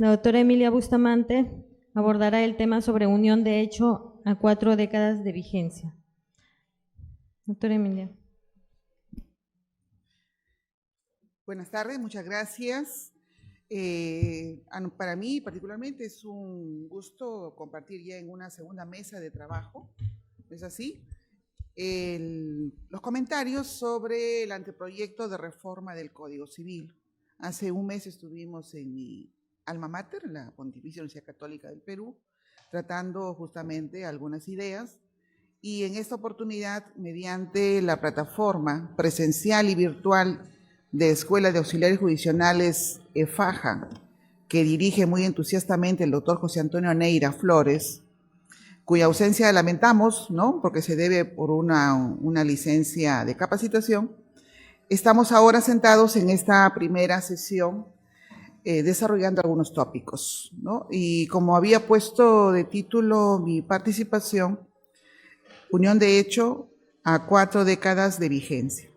La doctora Emilia Bustamante abordará el tema sobre unión de hecho a 4 décadas de vigencia. Doctora Emilia. Buenas tardes, muchas gracias. Para mí particularmente es un gusto compartir ya en una segunda mesa de trabajo, ¿no es así? Los comentarios sobre el anteproyecto de reforma del Código Civil. Hace un mes estuvimos en mi alma mater, la Pontificia Universidad Católica del Perú, tratando justamente algunas ideas, y en esta oportunidad, mediante la plataforma presencial y virtual de Escuela de Auxiliares Jurisdiccionales EFAJA, que dirige muy entusiastamente el doctor José Antonio Neira Flores, cuya ausencia lamentamos, ¿no?, porque se debe por una licencia de capacitación. Estamos ahora sentados en esta primera sesión desarrollando algunos tópicos, ¿no? Y como había puesto de título mi participación, unión de hecho a 4 décadas de vigencia.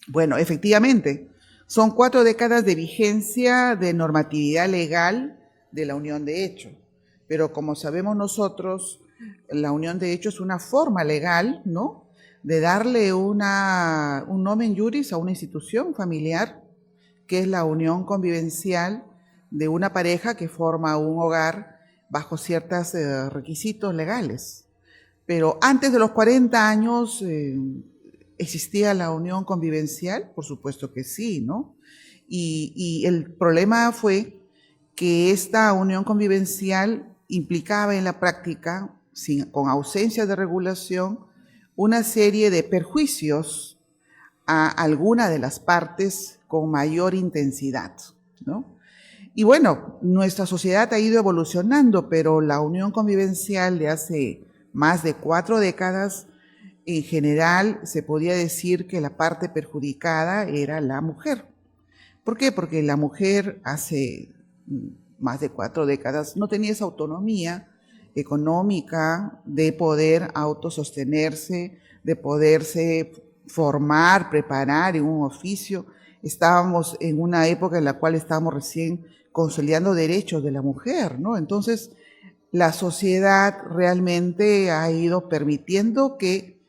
Bueno, efectivamente, son 4 décadas de vigencia de normatividad legal de la unión de hecho, pero como sabemos nosotros, la unión de hecho es una forma legal, ¿no?, de darle un nomen juris a una institución familiar, que es la unión convivencial de una pareja que forma un hogar bajo ciertos requisitos legales. Pero antes de los 40 años, ¿existía la unión convivencial? Por supuesto que sí, ¿no? Y el problema fue que esta unión convivencial implicaba en la práctica, con ausencia de regulación, una serie de perjuicios a alguna de las partes con mayor intensidad, ¿no? Y bueno, nuestra sociedad ha ido evolucionando, pero la unión convivencial de hace más de 4 décadas, en general se podía decir que la parte perjudicada era la mujer. ¿Por qué? Porque la mujer hace más de 4 décadas no tenía esa autonomía económica de poder autosostenerse, de poderse formar, preparar en un oficio. Estábamos en una época en la cual estábamos recién consolidando derechos de la mujer, ¿no? Entonces, la sociedad realmente ha ido permitiendo que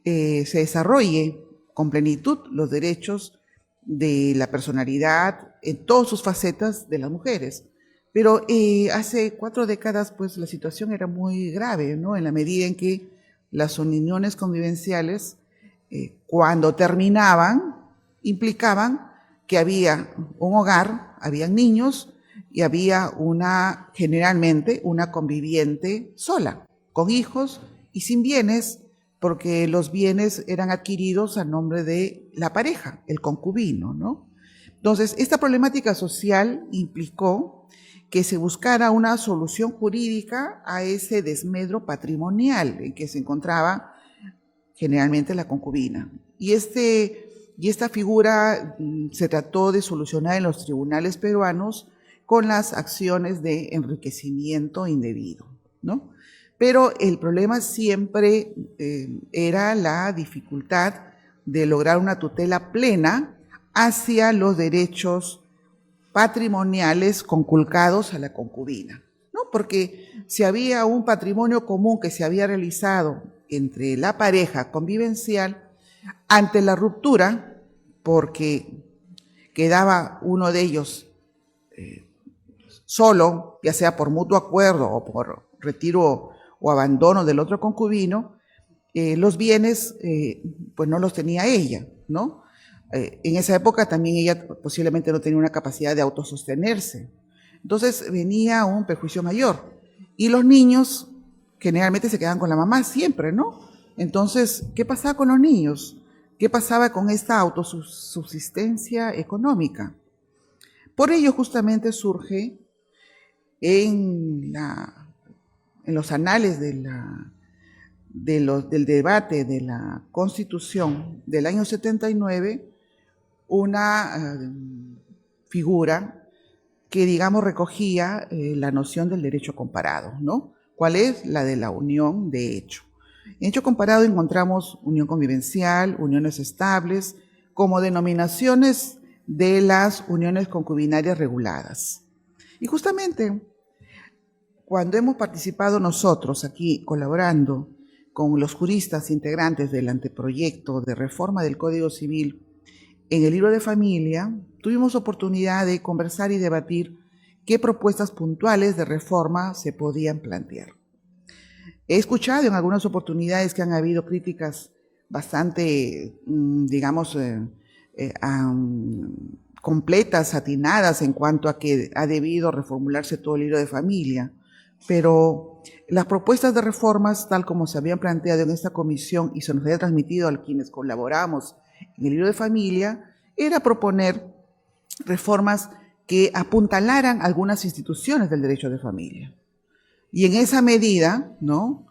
se desarrolle con plenitud los derechos de la personalidad en todas sus facetas de las mujeres. Pero hace 4 décadas, pues la situación era muy grave, ¿no? En la medida en que las uniones convivenciales, cuando terminaban, implicaban que había un hogar, habían niños y había generalmente una conviviente sola, con hijos y sin bienes, porque los bienes eran adquiridos a nombre de la pareja, el concubino, ¿no? Entonces, esta problemática social implicó que se buscara una solución jurídica a ese desmedro patrimonial en que se encontraba generalmente la concubina. Y esta figura se trató de solucionar en los tribunales peruanos con las acciones de enriquecimiento indebido, ¿no? Pero el problema siempre era la dificultad de lograr una tutela plena hacia los derechos patrimoniales conculcados a la concubina, ¿no? Porque si había un patrimonio común que se había realizado entre la pareja convivencial, Ante la ruptura, porque quedaba uno de ellos solo, ya sea por mutuo acuerdo o por retiro o abandono del otro concubino, los bienes pues no los tenía ella, ¿no? En esa época también ella posiblemente no tenía una capacidad de autosostenerse. Entonces venía un perjuicio mayor. Y los niños generalmente se quedaban con la mamá siempre, ¿no? Entonces, ¿qué pasaba con los niños? ¿Qué pasaba con esta autosubsistencia económica? Por ello justamente surge en los anales del debate de la Constitución del año 79 una figura que, digamos, recogía la noción del derecho comparado, ¿no? ¿Cuál es? La de la unión de hecho. En hecho comparado encontramos unión convivencial, uniones estables, como denominaciones de las uniones concubinarias reguladas. Y justamente cuando hemos participado nosotros aquí colaborando con los juristas integrantes del anteproyecto de reforma del Código Civil en el libro de familia, tuvimos oportunidad de conversar y debatir qué propuestas puntuales de reforma se podían plantear. He escuchado en algunas oportunidades que han habido críticas bastante, digamos, completas, atinadas en cuanto a que ha debido reformularse todo el libro de familia, pero las propuestas de reformas, tal como se habían planteado en esta comisión y se nos había transmitido a quienes colaboramos en el libro de familia, era proponer reformas que apuntalaran algunas instituciones del derecho de familia. Y en esa medida, ¿no?,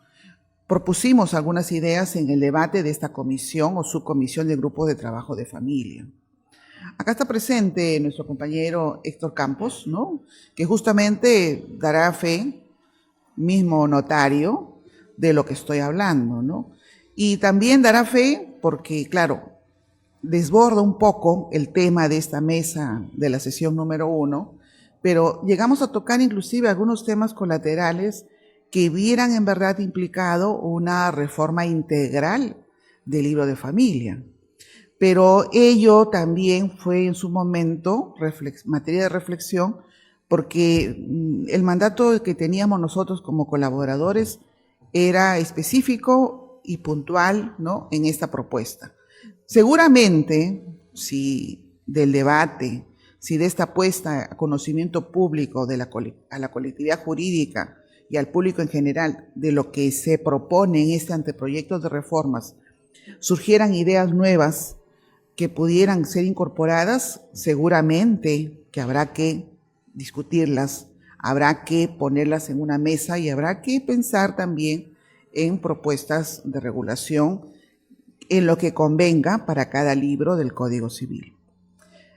propusimos algunas ideas en el debate de esta comisión o subcomisión del grupo de trabajo de familia. Acá está presente nuestro compañero Héctor Campos, ¿no?, que justamente dará fe, mismo notario, de lo que estoy hablando, ¿no? Y también dará fe porque, claro, desborda un poco el tema de esta mesa de la sesión número 1, pero llegamos a tocar inclusive algunos temas colaterales que hubieran en verdad implicado una reforma integral del libro de familia. Pero ello también fue en su momento materia de reflexión, porque el mandato que teníamos nosotros como colaboradores era específico y puntual, ¿no?, en esta propuesta. Seguramente, si del debate, si de esta puesta a conocimiento público a la colectividad jurídica y al público en general de lo que se propone en este anteproyecto de reformas, surgieran ideas nuevas que pudieran ser incorporadas, seguramente que habrá que discutirlas, habrá que ponerlas en una mesa y habrá que pensar también en propuestas de regulación en lo que convenga para cada libro del Código Civil.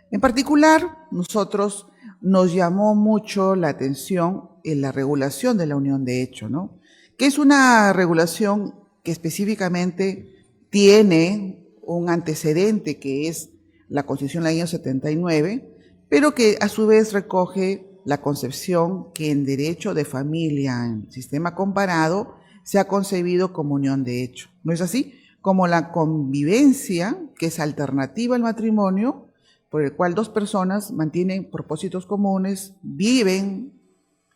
En particular, nosotros nos llamó mucho la atención en la regulación de la unión de hecho, ¿no?, que es una regulación que específicamente tiene un antecedente que es la Constitución del año 79, pero que a su vez recoge la concepción que en derecho de familia, en sistema comparado, se ha concebido como unión de hecho. ¿No es así? Como la convivencia, que es alternativa al matrimonio, por el cual dos personas mantienen propósitos comunes, viven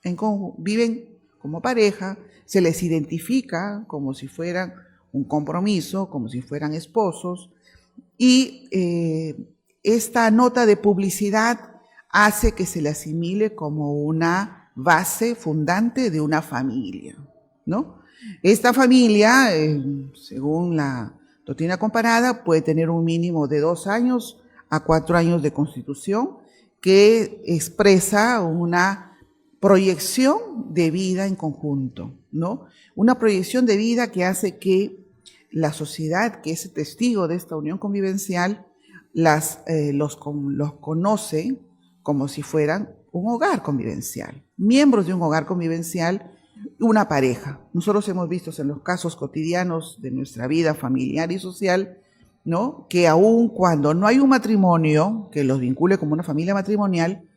como pareja, se les identifica como si fueran un compromiso, como si fueran esposos, y esta nota de publicidad hace que se le asimile como una base fundante de una familia, ¿no? Esta familia, según la doctrina comparada, puede tener un mínimo de 2 años a 4 años de constitución, que expresa una proyección de vida en conjunto, ¿no? Una proyección de vida que hace que la sociedad, que es testigo de esta unión convivencial, los conoce como si fueran un hogar convivencial, miembros de un hogar convivencial, una pareja. Nosotros hemos visto en los casos cotidianos de nuestra vida familiar y social, ¿no?, que aun cuando no hay un matrimonio que los vincule como una familia matrimonial,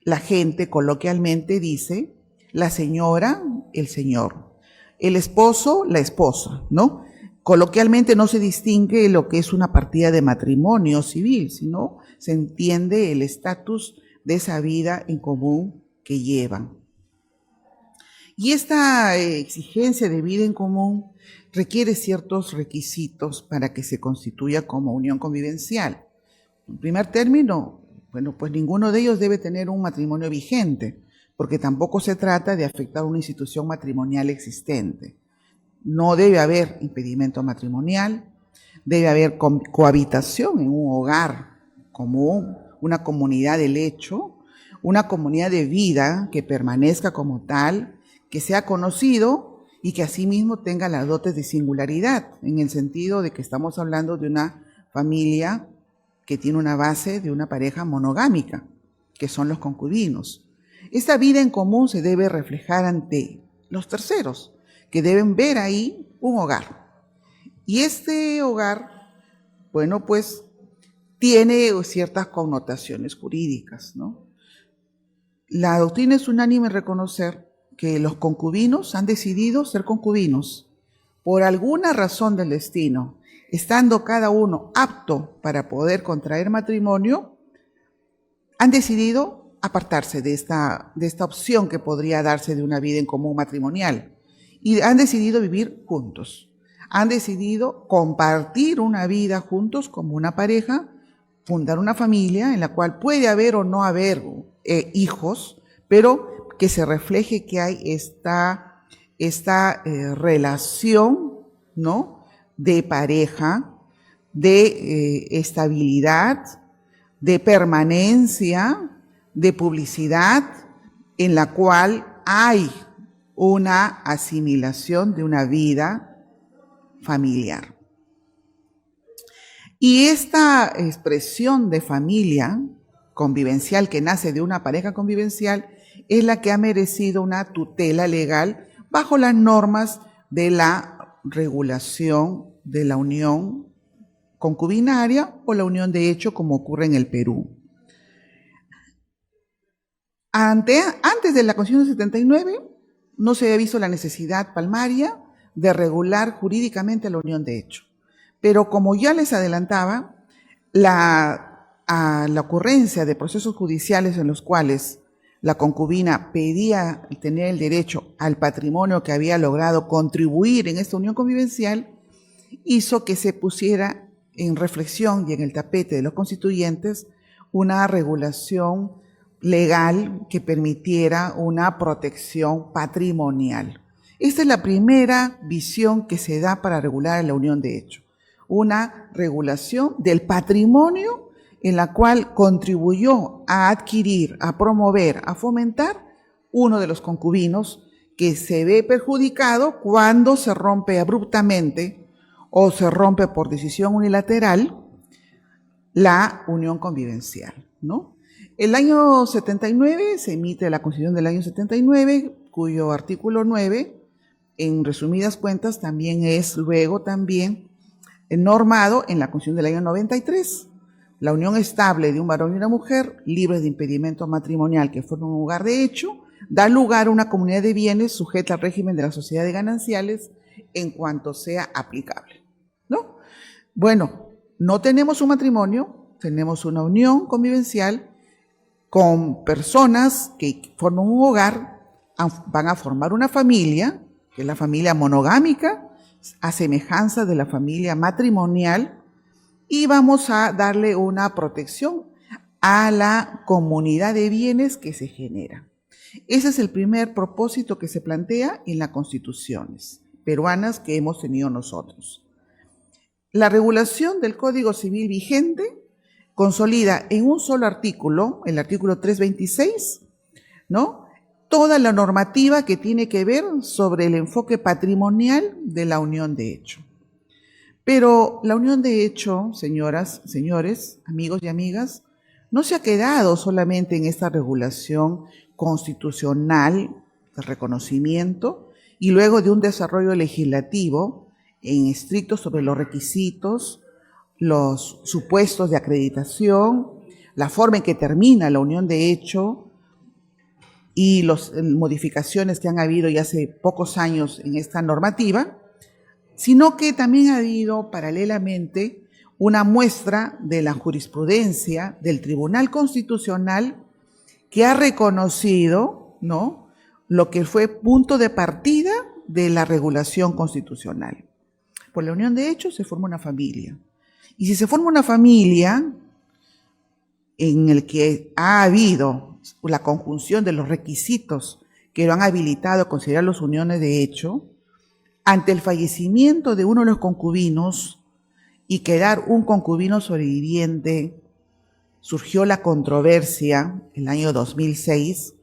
la gente coloquialmente dice la señora, el señor, el esposo, la esposa, ¿no? Coloquialmente no se distingue lo que es una partida de matrimonio civil, sino se entiende el estatus de esa vida en común que llevan. Y esta exigencia de vida en común requiere ciertos requisitos para que se constituya como unión convivencial. En primer término, bueno, pues ninguno de ellos debe tener un matrimonio vigente, porque tampoco se trata de afectar una institución matrimonial existente. No debe haber impedimento matrimonial, debe haber cohabitación en un hogar común, una comunidad del hecho, una comunidad de vida que permanezca como tal, que sea conocido y que asimismo tenga las dotes de singularidad, en el sentido de que estamos hablando de una familia que tiene una base de una pareja monogámica, que son los concubinos. Esta vida en común se debe reflejar ante los terceros, que deben ver ahí un hogar. Y este hogar, bueno, pues tiene ciertas connotaciones jurídicas, ¿no? La doctrina es unánime en reconocer que los concubinos han decidido ser concubinos por alguna razón del destino, estando cada uno apto para poder contraer matrimonio, han decidido apartarse de esta opción que podría darse de una vida en común matrimonial y han decidido vivir juntos. Han decidido compartir una vida juntos como una pareja, fundar una familia en la cual puede haber o no haber hijos, pero que se refleje que hay esta relación, ¿no?, de pareja, de estabilidad, de permanencia, de publicidad, en la cual hay una asimilación de una vida familiar. Y esta expresión de familia convivencial que nace de una pareja convivencial es la que ha merecido una tutela legal bajo las normas de la regulación de la unión concubinaria o la unión de hecho, como ocurre en el Perú. Antes de la Constitución del 79, no se había visto la necesidad palmaria de regular jurídicamente la unión de hecho. Pero como ya les adelantaba, a la ocurrencia de procesos judiciales en los cuales la concubina pedía tener el derecho al patrimonio que había logrado contribuir en esta unión convivencial, hizo que se pusiera en reflexión y en el tapete de los constituyentes una regulación legal que permitiera una protección patrimonial. Esta es la primera visión que se da para regular la unión de hecho, una regulación del patrimonio en la cual contribuyó a adquirir, a promover, a fomentar uno de los concubinos que se ve perjudicado cuando se rompe abruptamente o se rompe por decisión unilateral la unión convivencial, ¿no? El año 79 se emite la Constitución del año 79, cuyo artículo 9, en resumidas cuentas, también es luego normado en la Constitución del año 93. La unión estable de un varón y una mujer, libres de impedimento matrimonial que forman un hogar de hecho, da lugar a una comunidad de bienes sujeta al régimen de la sociedad de gananciales en cuanto sea aplicable, ¿no? Bueno, no tenemos un matrimonio, tenemos una unión convivencial con personas que forman un hogar, van a formar una familia, que es la familia monogámica, a semejanza de la familia matrimonial, y vamos a darle una protección a la comunidad de bienes que se genera. Ese es el primer propósito que se plantea en las constituciones peruanas que hemos tenido nosotros. La regulación del Código Civil vigente consolida en un solo artículo, el artículo 326, ¿no?, toda la normativa que tiene que ver sobre el enfoque patrimonial de la unión de hecho. Pero la unión de hecho, señoras, señores, amigos y amigas, no se ha quedado solamente en esta regulación constitucional de reconocimiento y luego de un desarrollo legislativo en estricto sobre los requisitos, los supuestos de acreditación, la forma en que termina la unión de hecho y las modificaciones que han habido ya hace pocos años en esta normativa. sino que también ha habido paralelamente una muestra de la jurisprudencia del Tribunal Constitucional que ha reconocido, ¿no?, lo que fue punto de partida de la regulación constitucional. Por la unión de hechos se forma una familia. Y si se forma una familia en el que ha habido la conjunción de los requisitos que lo han habilitado a considerar las uniones de hecho, ante el fallecimiento de uno de los concubinos y quedar un concubino sobreviviente, surgió la controversia en el año 2006,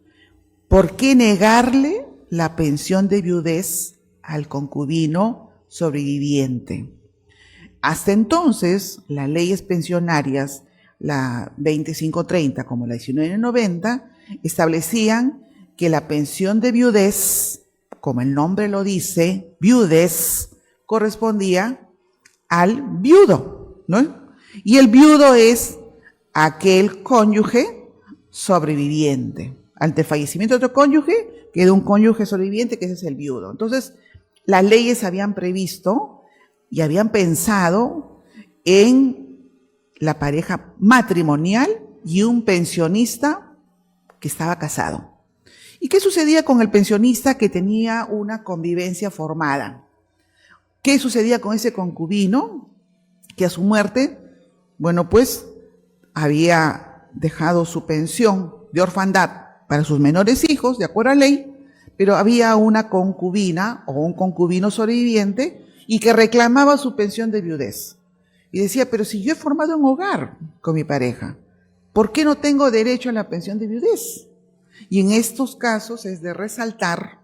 ¿por qué negarle la pensión de viudez al concubino sobreviviente? Hasta entonces, las leyes pensionarias, la 2530 como la 1990, establecían que la pensión de viudez, como el nombre lo dice, viudez, correspondía al viudo, ¿no? Y el viudo es aquel cónyuge sobreviviente. Ante el fallecimiento de otro cónyuge, queda un cónyuge sobreviviente, que ese es el viudo. Entonces, las leyes habían previsto y habían pensado en la pareja matrimonial y un pensionista que estaba casado. ¿Y qué sucedía con el pensionista que tenía una convivencia formada? ¿Qué sucedía con ese concubino que a su muerte, bueno, pues había dejado su pensión de orfandad para sus menores hijos, de acuerdo a ley, pero había una concubina o un concubino sobreviviente y que reclamaba su pensión de viudez? Y decía, pero si yo he formado un hogar con mi pareja, ¿por qué no tengo derecho a la pensión de viudez? Y en estos casos es de resaltar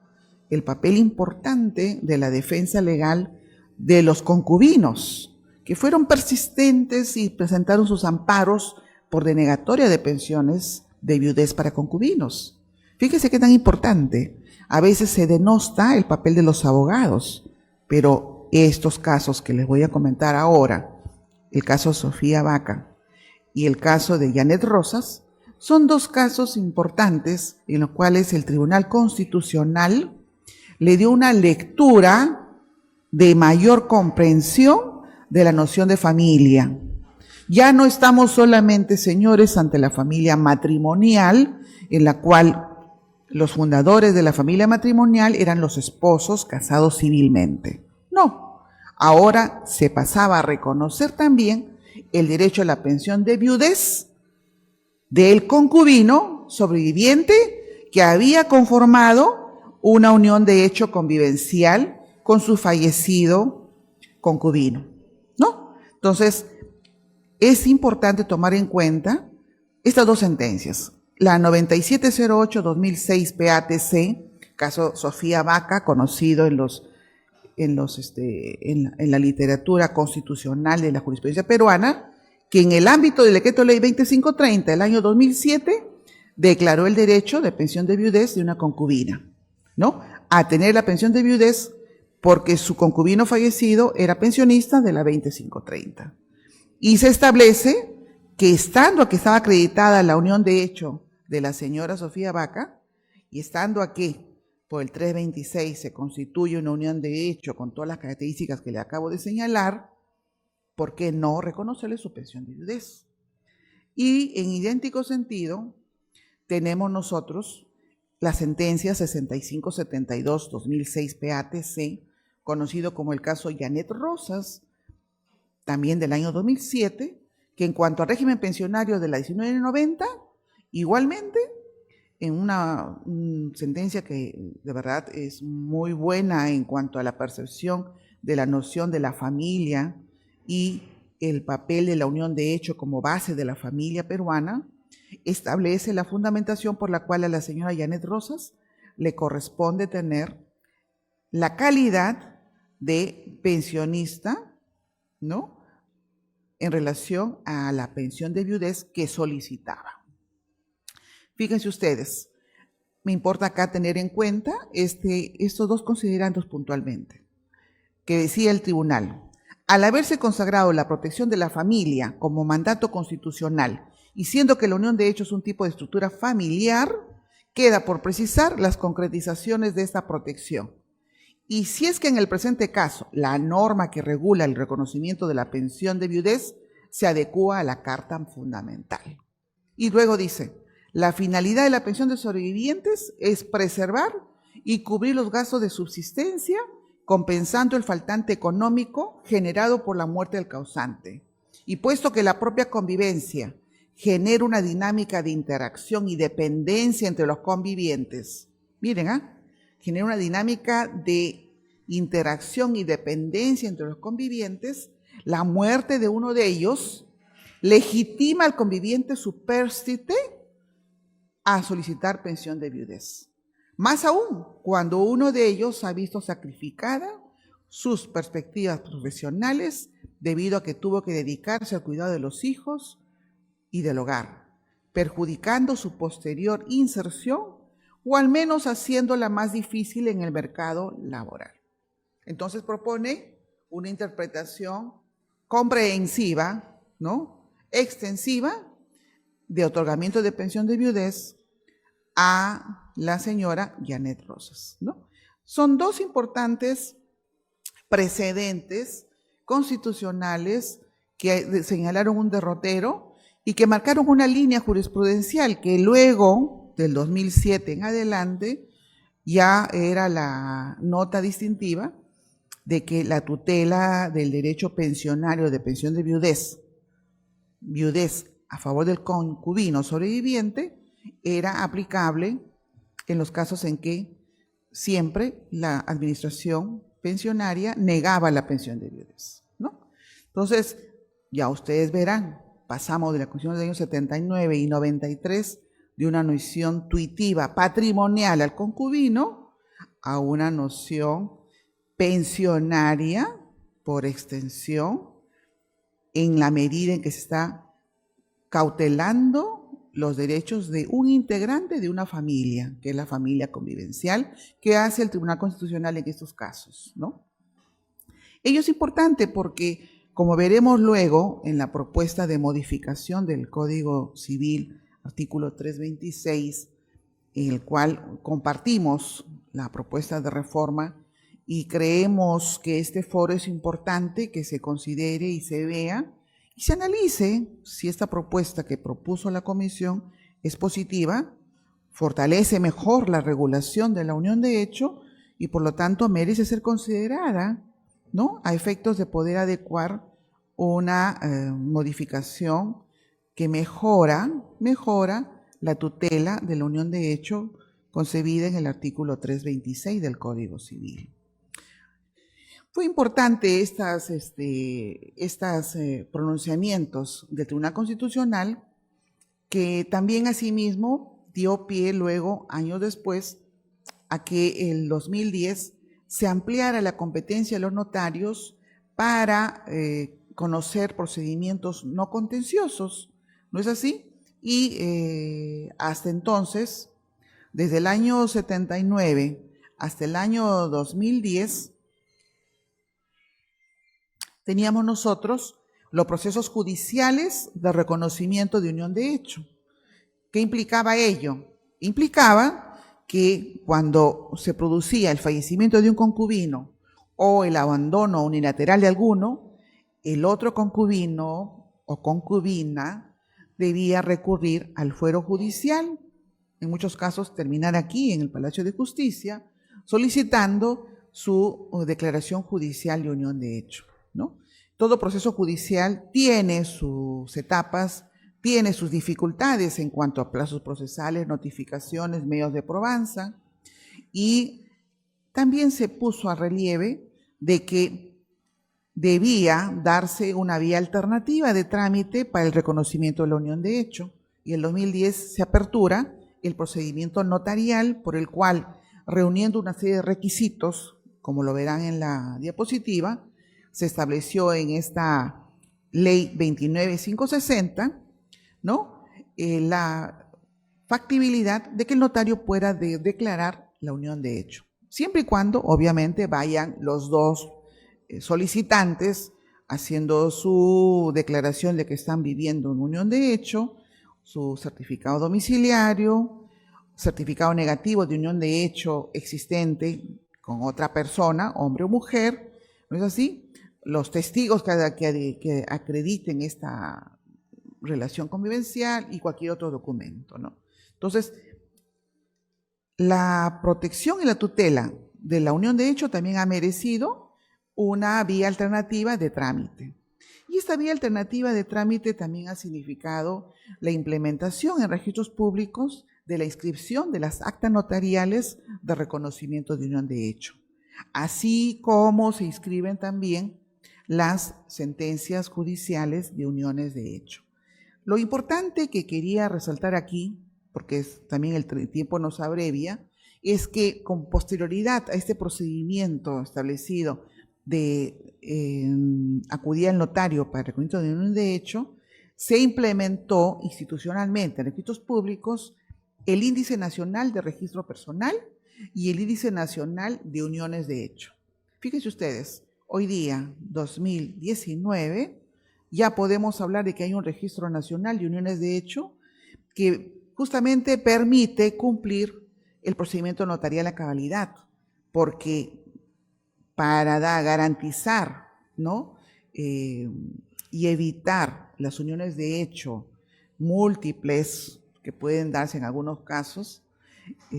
el papel importante de la defensa legal de los concubinos, que fueron persistentes y presentaron sus amparos por denegatoria de pensiones de viudez para concubinos. Fíjese qué tan importante. A veces se denosta el papel de los abogados, pero estos casos que les voy a comentar ahora, el caso Sofía Baca y el caso de Janet Rosas, son dos casos importantes en los cuales el Tribunal Constitucional le dio una lectura de mayor comprensión de la noción de familia. Ya no estamos solamente, señores, ante la familia matrimonial, en la cual los fundadores de la familia matrimonial eran los esposos casados civilmente. No, ahora se pasaba a reconocer también el derecho a la pensión de viudez del concubino sobreviviente que había conformado una unión de hecho convivencial con su fallecido concubino, ¿no? Entonces, es importante tomar en cuenta estas dos sentencias. La 9708-2006 PATC, caso Sofía Baca, conocido en la literatura constitucional de la jurisprudencia peruana, que en el ámbito del decreto ley 2530 del año 2007 declaró el derecho de pensión de viudez de una concubina, ¿no?, a tener la pensión de viudez porque su concubino fallecido era pensionista de la 2530. Y se establece que estando que estaba acreditada la unión de hecho de la señora Sofía Baca y estando aquí por el 326 se constituye una unión de hecho con todas las características que le acabo de señalar, ¿por qué no reconocerle su pensión de viudez? Y en idéntico sentido, tenemos nosotros la sentencia 6572-2006 PATC, conocido como el caso Janet Rosas, también del año 2007, que en cuanto al régimen pensionario de la 1990, igualmente, en una sentencia que de verdad es muy buena en cuanto a la percepción de la noción de la familia y el papel de la unión de hecho como base de la familia peruana, establece la fundamentación por la cual a la señora Janet Rosas le corresponde tener la calidad de pensionista, ¿no?, en relación a la pensión de viudez que solicitaba. Fíjense ustedes, me importa acá tener en cuenta estos dos considerandos puntualmente, que decía el tribunal. Al haberse consagrado la protección de la familia como mandato constitucional y siendo que la unión de hecho es un tipo de estructura familiar, queda por precisar las concretizaciones de esta protección. y si es que en el presente caso la norma que regula el reconocimiento de la pensión de viudez se adecúa a la Carta Fundamental. Y luego dice, la finalidad de la pensión de sobrevivientes es preservar y cubrir los gastos de subsistencia, compensando el faltante económico generado por la muerte del causante. Y puesto que la propia convivencia genera una dinámica de interacción y dependencia entre los convivientes, miren, genera una dinámica de interacción y dependencia entre los convivientes, la muerte de uno de ellos legitima al conviviente supérstite a solicitar pensión de viudez. Más aún, cuando uno de ellos ha visto sacrificada sus perspectivas profesionales debido a que tuvo que dedicarse al cuidado de los hijos y del hogar, perjudicando su posterior inserción o al menos haciéndola más difícil en el mercado laboral. Entonces propone una interpretación comprensiva, ¿no?, extensiva de otorgamiento de pensión de viudez a la señora Janet Rosas, ¿no? Son dos importantes precedentes constitucionales que señalaron un derrotero y que marcaron una línea jurisprudencial que luego, del 2007 en adelante, ya era la nota distintiva de que la tutela del derecho pensionario de pensión de viudez a favor del concubino sobreviviente, era aplicable en los casos en que siempre la administración pensionaria negaba la pensión de viudez, ¿no? Entonces, ya ustedes verán, pasamos de la Constitución del año 79 y 93 de una noción tuitiva patrimonial al concubino a una noción pensionaria por extensión en la medida en que se está cautelando los derechos de un integrante de una familia, que es la familia convivencial, que hace el Tribunal Constitucional en estos casos, ¿no? Ello es importante porque, como veremos luego en la propuesta de modificación del Código Civil, artículo 326, en el cual compartimos la propuesta de reforma y creemos que este foro es importante que se considere y se vea y se analice si esta propuesta que propuso la comisión es positiva, fortalece mejor la regulación de la unión de hecho y por lo tanto merece ser considerada, ¿no?, a efectos de poder adecuar una modificación que mejora la tutela de la unión de hecho concebida en el artículo 326 del Código Civil. Fue importante estos pronunciamientos del Tribunal Constitucional, que también asimismo dio pie luego, años después, a que el 2010 se ampliara la competencia de los notarios para conocer procedimientos no contenciosos, ¿no es así? Y hasta entonces, desde el año 79 hasta el año 2010, teníamos nosotros los procesos judiciales de reconocimiento de unión de hecho. ¿Qué implicaba ello? Implicaba que cuando se producía el fallecimiento de un concubino o el abandono unilateral de alguno, el otro concubino o concubina debía recurrir al fuero judicial, en muchos casos terminar aquí en el Palacio de Justicia, solicitando su declaración judicial de unión de hecho, ¿no? Todo proceso judicial tiene sus etapas, tiene sus dificultades en cuanto a plazos procesales, notificaciones, medios de probanza, y también se puso a relieve de que debía darse una vía alternativa de trámite para el reconocimiento de la unión de hecho, y en 2010 se apertura el procedimiento notarial por el cual, reuniendo una serie de requisitos, como lo verán en la diapositiva, se estableció en esta ley 29560, ¿no?, la factibilidad de que el notario pueda declarar la unión de hecho, siempre y cuando obviamente vayan los dos solicitantes haciendo su declaración de que están viviendo en unión de hecho, su certificado domiciliario, certificado negativo de unión de hecho existente con otra persona, hombre o mujer, ¿no es así? Los testigos que acrediten esta relación convivencial y cualquier otro documento, ¿no? Entonces, la protección y la tutela de la unión de hecho también ha merecido una vía alternativa de trámite. Y esta vía alternativa de trámite también ha significado la implementación en registros públicos de la inscripción de las actas notariales de reconocimiento de unión de hecho, así como se inscriben también las sentencias judiciales de uniones de hecho. Lo importante que quería resaltar aquí, porque también el tiempo nos abrevia, es que con posterioridad a este procedimiento establecido de acudir al notario para el reconocimiento de unión de hecho, se implementó institucionalmente en registros públicos el Índice Nacional de Registro Personal y el Índice Nacional de Uniones de Hecho. Fíjense ustedes, hoy día, 2019, ya podemos hablar de que hay un registro nacional de uniones de hecho que justamente permite cumplir el procedimiento notarial a cabalidad, porque para garantizar, ¿no? Y evitar las uniones de hecho múltiples que pueden darse en algunos casos,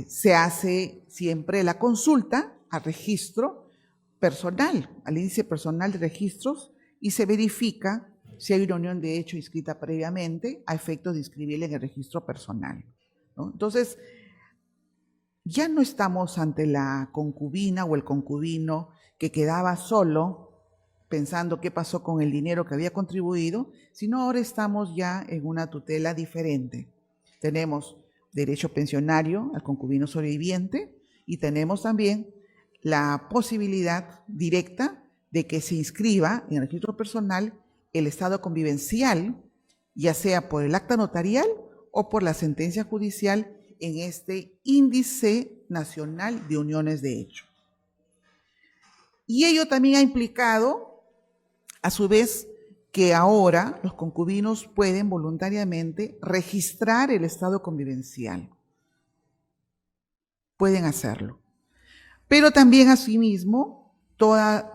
se hace siempre la consulta al registro personal, al índice personal de registros, y se verifica si hay una unión de hecho inscrita previamente a efectos de inscribirla en el registro personal, ¿no? Entonces, ya no estamos ante la concubina o el concubino que quedaba solo pensando qué pasó con el dinero que había contribuido, sino ahora estamos ya en una tutela diferente. Tenemos derecho pensionario al concubino sobreviviente y tenemos también la posibilidad directa de que se inscriba en el registro personal el estado convivencial, ya sea por el acta notarial o por la sentencia judicial en este Índice Nacional de Uniones de Hecho. Y ello también ha implicado, a su vez, que ahora los concubinos pueden voluntariamente registrar el estado convivencial. Pueden hacerlo. Pero también, asimismo, toda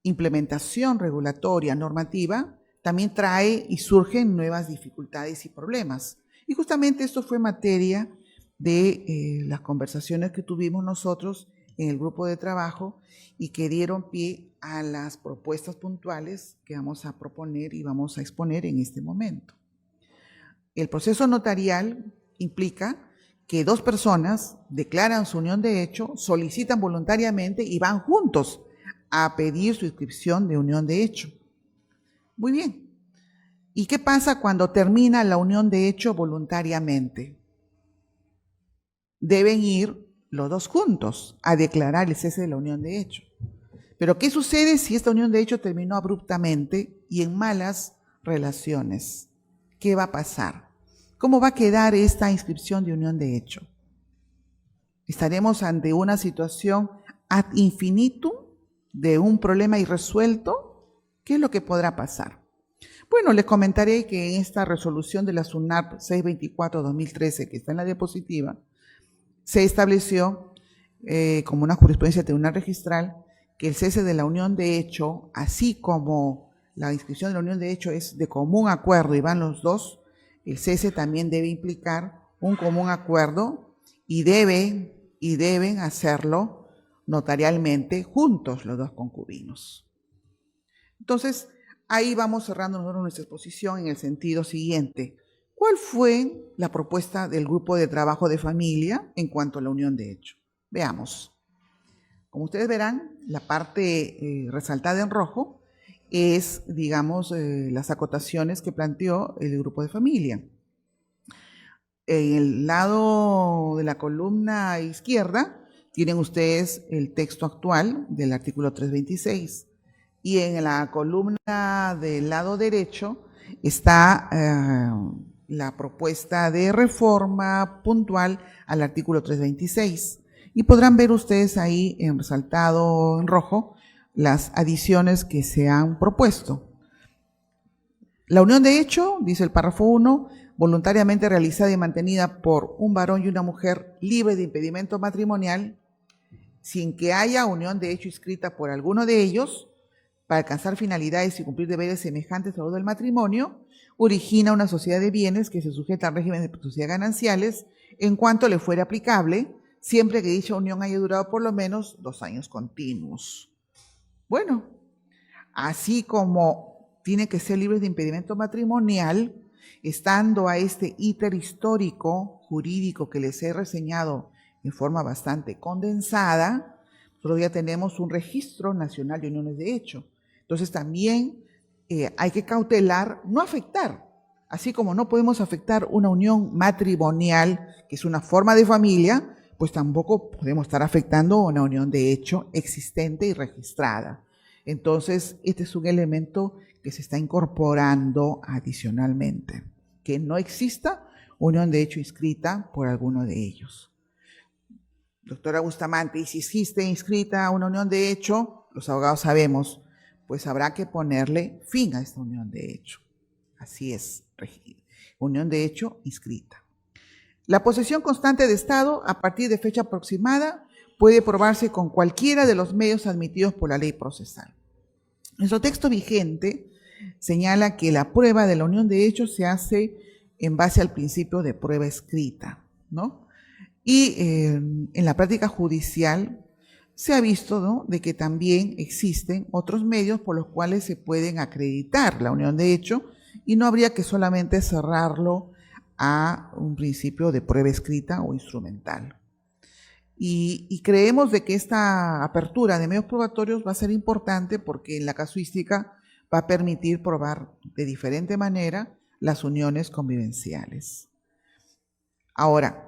implementación regulatoria, normativa, también trae y surgen nuevas dificultades y problemas. Y justamente esto fue materia de las conversaciones que tuvimos nosotros en el grupo de trabajo y que dieron pie a las propuestas puntuales que vamos a proponer y vamos a exponer en este momento. El proceso notarial implica que dos personas declaran su unión de hecho, solicitan voluntariamente y van juntos a pedir su inscripción de unión de hecho. Muy bien. ¿Y qué pasa cuando termina la unión de hecho voluntariamente? Deben ir los dos juntos a declarar el cese de la unión de hecho. Pero ¿qué sucede si esta unión de hecho terminó abruptamente y en malas relaciones? ¿Qué va a pasar? ¿Cómo va a quedar esta inscripción de unión de hecho? ¿Estaremos ante una situación ad infinitum de un problema irresuelto? ¿Qué es lo que podrá pasar? Bueno, les comentaré que en esta resolución de la SUNAP 624-2013, que está en la diapositiva, se estableció como una jurisprudencia del Tribunal Registral que el cese de la unión de hecho, así como la inscripción de la unión de hecho es de común acuerdo y van los dos, el cese también debe implicar un común acuerdo y deben hacerlo notarialmente juntos los dos concubinos. Entonces, ahí vamos cerrando nosotros nuestra exposición en el sentido siguiente. ¿Cuál fue la propuesta del grupo de trabajo de familia en cuanto a la unión de hecho? Veamos. Como ustedes verán, la parte resaltada en rojo es, digamos, las acotaciones que planteó el grupo de familia. En el lado de la columna izquierda tienen ustedes el texto actual del artículo 326 y en la columna del lado derecho está la propuesta de reforma puntual al artículo 326 y podrán ver ustedes ahí en resaltado en rojo las adiciones que se han propuesto. La unión de hecho, dice el párrafo 1, voluntariamente realizada y mantenida por un varón y una mujer libre de impedimento matrimonial, sin que haya unión de hecho inscrita por alguno de ellos, para alcanzar finalidades y cumplir deberes semejantes a los del matrimonio, origina una sociedad de bienes que se sujeta al régimen de sociedad gananciales en cuanto le fuera aplicable, siempre que dicha unión haya durado por lo menos 2 años continuos. Bueno, así como tiene que ser libre de impedimento matrimonial, estando a este íter histórico jurídico que les he reseñado en forma bastante condensada, nosotros ya tenemos un registro nacional de uniones de hecho. Entonces también hay que cautelar, no afectar, así como no podemos afectar una unión matrimonial, que es una forma de familia, pues tampoco podemos estar afectando una unión de hecho existente y registrada. Entonces, este es un elemento que se está incorporando adicionalmente, que no exista unión de hecho inscrita por alguno de ellos. Doctora Bustamante, y si existe inscrita una unión de hecho, los abogados sabemos, pues habrá que ponerle fin a esta unión de hecho. Así es, unión de hecho inscrita. La posesión constante de Estado, a partir de fecha aproximada, puede probarse con cualquiera de los medios admitidos por la ley procesal. Nuestro texto vigente señala que la prueba de la unión de hechos se hace en base al principio de prueba escrita, ¿no? Y en la práctica judicial se ha visto, ¿no?, de que también existen otros medios por los cuales se pueden acreditar la unión de hecho y no habría que solamente cerrarlo a un principio de prueba escrita o instrumental. Y creemos de que esta apertura de medios probatorios va a ser importante porque en la casuística va a permitir probar de diferente manera las uniones convivenciales. Ahora,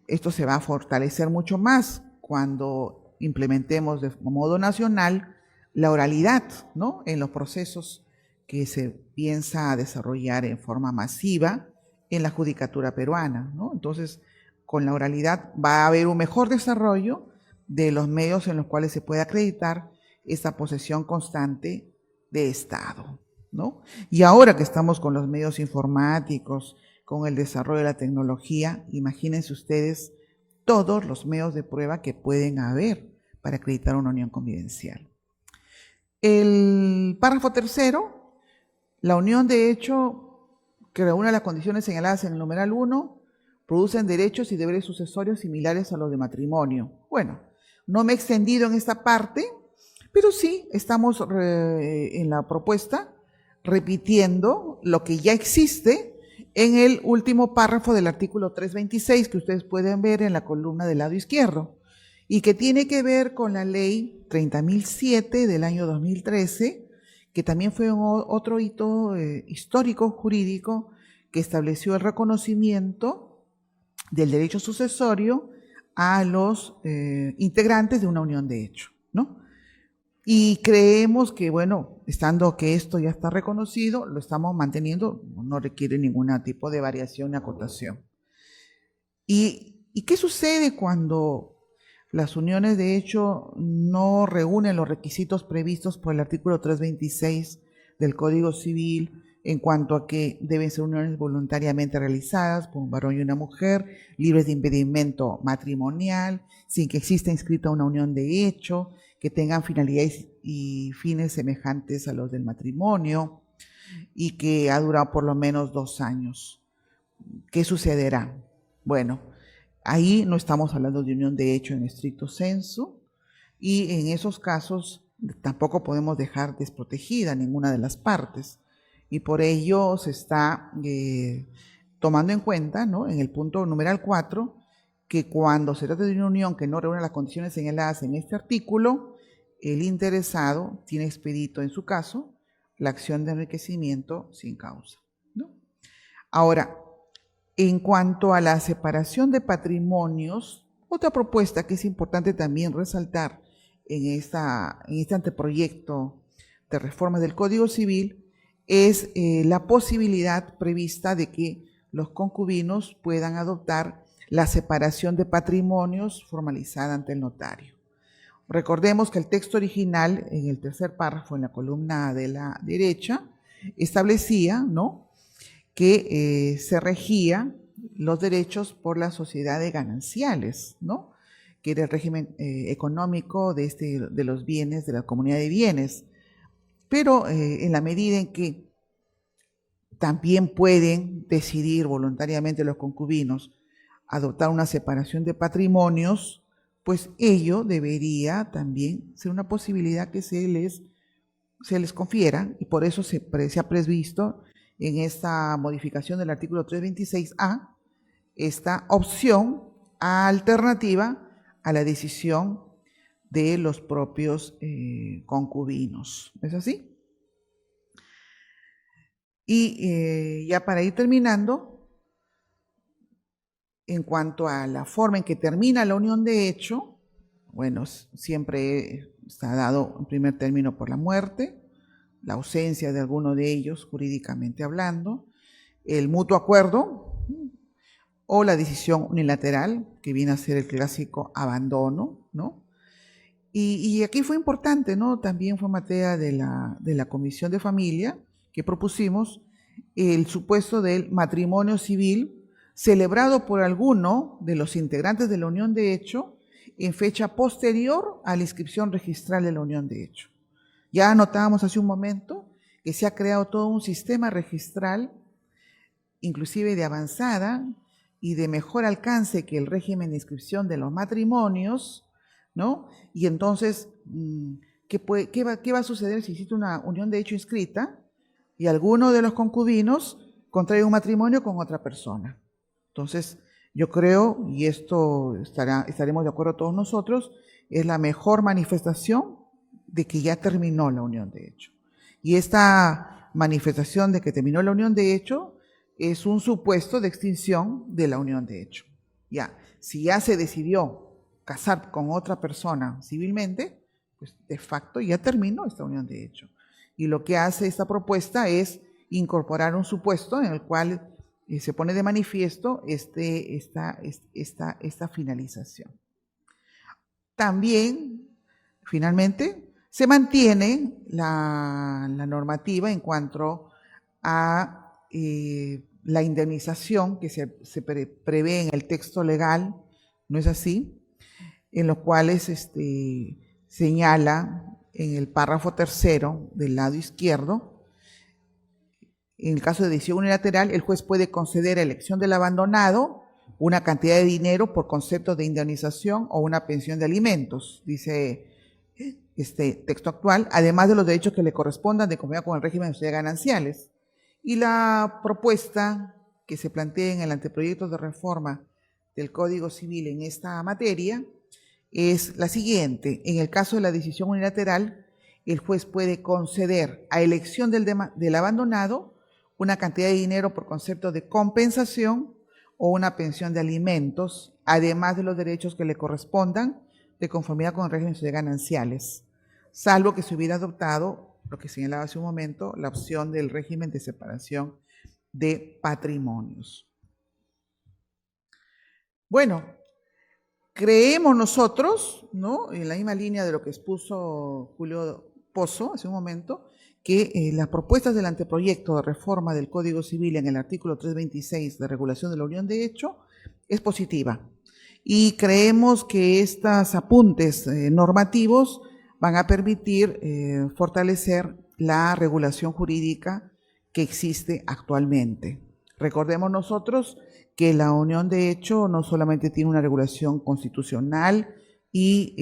esto se va a fortalecer mucho más cuando implementemos de modo nacional la oralidad, ¿no?, en los procesos que se piensa desarrollar en forma masiva en la judicatura peruana, ¿no? Entonces, con la oralidad va a haber un mejor desarrollo de los medios en los cuales se puede acreditar esta posesión constante de Estado, ¿no? Y ahora que estamos con los medios informáticos, con el desarrollo de la tecnología, imagínense ustedes todos los medios de prueba que pueden haber para acreditar una unión convivencial. El párrafo tercero, la unión de hecho que reúne las condiciones señaladas en el numeral 1, producen derechos y deberes sucesorios similares a los de matrimonio. Bueno, no me he extendido en esta parte, pero sí estamos en la propuesta repitiendo lo que ya existe en el último párrafo del artículo 326, que ustedes pueden ver en la columna del lado izquierdo, y que tiene que ver con la ley 30.007 del año 2013, que también fue otro hito histórico jurídico que estableció el reconocimiento del derecho sucesorio a los integrantes de una unión de hecho, ¿no? Y creemos que, bueno, estando que esto ya está reconocido, lo estamos manteniendo, no requiere ningún tipo de variación ni acotación. ¿Y qué sucede cuando las uniones de hecho no reúnen los requisitos previstos por el artículo 326 del Código Civil en cuanto a que deben ser uniones voluntariamente realizadas por un varón y una mujer, libres de impedimento matrimonial, sin que exista inscrita una unión de hecho, que tengan finalidades y fines semejantes a los del matrimonio y que ha durado por lo menos 2 años? ¿Qué sucederá? Bueno, ahí no estamos hablando de unión de hecho en estricto sensu y en esos casos tampoco podemos dejar desprotegida ninguna de las partes. Y por ello se está tomando en cuenta, ¿no?, en el punto numeral 4, que cuando se trata de una unión que no reúne las condiciones señaladas en este artículo, el interesado tiene expedito en su caso la acción de enriquecimiento sin causa, ¿no? Ahora, en cuanto a la separación de patrimonios, otra propuesta que es importante también resaltar en este anteproyecto de reforma del Código Civil es la posibilidad prevista de que los concubinos puedan adoptar la separación de patrimonios formalizada ante el notario. Recordemos que el texto original, en el tercer párrafo, en la columna de la derecha, establecía, ¿no?, que se regía los derechos por la sociedad de gananciales, ¿no?, que era el régimen económico de los bienes, de la comunidad de bienes. Pero en la medida en que también pueden decidir voluntariamente los concubinos adoptar una separación de patrimonios, pues ello debería también ser una posibilidad que se les confiera, y por eso se ha previsto en esta modificación del artículo 326A esta opción alternativa a la decisión de los propios concubinos. ¿Es así? Y ya para ir terminando, en cuanto a la forma en que termina la unión de hecho, bueno, siempre está dado en primer término por la muerte, la ausencia de alguno de ellos jurídicamente hablando, el mutuo acuerdo o la decisión unilateral, que viene a ser el clásico abandono, ¿no? Y aquí fue importante, ¿no? También fue materia de la Comisión de Familia que propusimos el supuesto del matrimonio civil celebrado por alguno de los integrantes de la unión de hecho en fecha posterior a la inscripción registral de la unión de hecho. Ya anotábamos hace un momento que se ha creado todo un sistema registral, inclusive de avanzada y de mejor alcance que el régimen de inscripción de los matrimonios, ¿no? Y entonces, ¿qué va a suceder si existe una unión de hecho inscrita y alguno de los concubinos contrae un matrimonio con otra persona? Entonces, yo creo, y esto estaremos de acuerdo todos nosotros, es la mejor manifestación de que ya terminó la unión de hecho. Y esta manifestación de que terminó la unión de hecho es un supuesto de extinción de la unión de hecho. Ya, si ya se decidió casar con otra persona civilmente, pues de facto ya terminó esta unión de hecho. Y lo que hace esta propuesta es incorporar un supuesto en el cual se pone de manifiesto esta finalización. También, finalmente, se mantiene la normativa en cuanto a la indemnización que se prevé en el texto legal, ¿no es así?, en los cuales señala en el párrafo tercero del lado izquierdo, en el caso de decisión unilateral, el juez puede conceder a elección del abandonado una cantidad de dinero por concepto de indemnización o una pensión de alimentos, dice este texto actual, además de los derechos que le correspondan de conformidad con el régimen de sociedades gananciales. Y la propuesta que se plantea en el anteproyecto de reforma del Código Civil en esta materia es la siguiente: en el caso de la decisión unilateral, el juez puede conceder a elección del abandonado una cantidad de dinero por concepto de compensación o una pensión de alimentos, además de los derechos que le correspondan de conformidad con el régimen de sociedades gananciales, salvo que se hubiera adoptado, lo que señalaba hace un momento, la opción del régimen de separación de patrimonios. Bueno, creemos nosotros, ¿no?, en la misma línea de lo que expuso Julio Pozo hace un momento, que las propuestas del anteproyecto de reforma del Código Civil en el artículo 326 de regulación de la unión de hecho es positiva. Y creemos que estos apuntes normativos van a permitir fortalecer la regulación jurídica que existe actualmente. Recordemos nosotros que la unión de hecho no solamente tiene una regulación constitucional y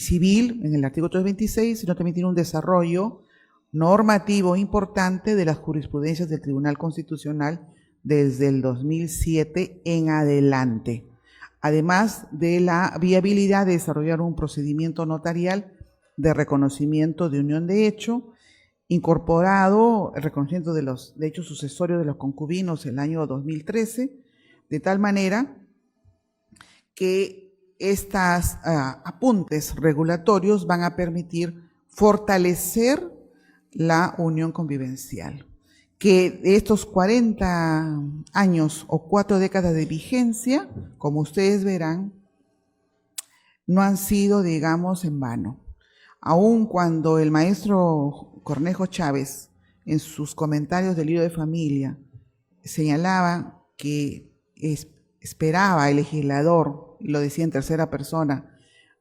civil en el artículo 326, sino también tiene un desarrollo normativo importante de las jurisprudencias del Tribunal Constitucional desde el 2007 en adelante, además de la viabilidad de desarrollar un procedimiento notarial de reconocimiento de unión de hecho, incorporado el reconocimiento de los hechos sucesorios de los concubinos en el año 2013, de tal manera que estos apuntes regulatorios van a permitir fortalecer la unión convivencial, que de estos 40 años o 4 décadas de vigencia, como ustedes verán, no han sido, digamos, en vano. Aun cuando el maestro Cornejo Chávez, en sus comentarios del libro de familia, señalaba que esperaba el legislador lo decía en tercera persona,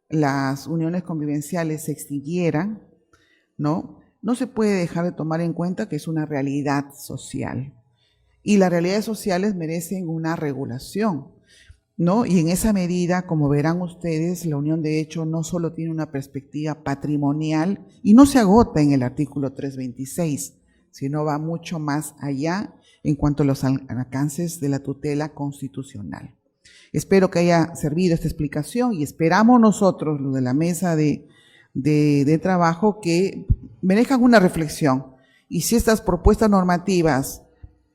las uniones convivenciales se extinguieran, ¿no? No se puede dejar de tomar en cuenta que es una realidad social. Y las realidades sociales merecen una regulación, ¿no? Y en esa medida, como verán ustedes, la unión de hecho no solo tiene una perspectiva patrimonial y no se agota en el artículo 326, sino va mucho más allá en cuanto a los alcances de la tutela constitucional. Espero que haya servido esta explicación y esperamos nosotros, los de la mesa de trabajo, que merezcan una reflexión. Y si estas propuestas normativas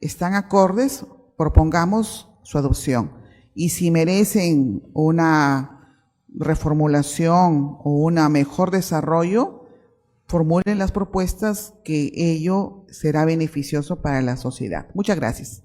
están acordes, propongamos su adopción. Y si merecen una reformulación o un mejor desarrollo, formulen las propuestas, que ello será beneficioso para la sociedad. Muchas gracias.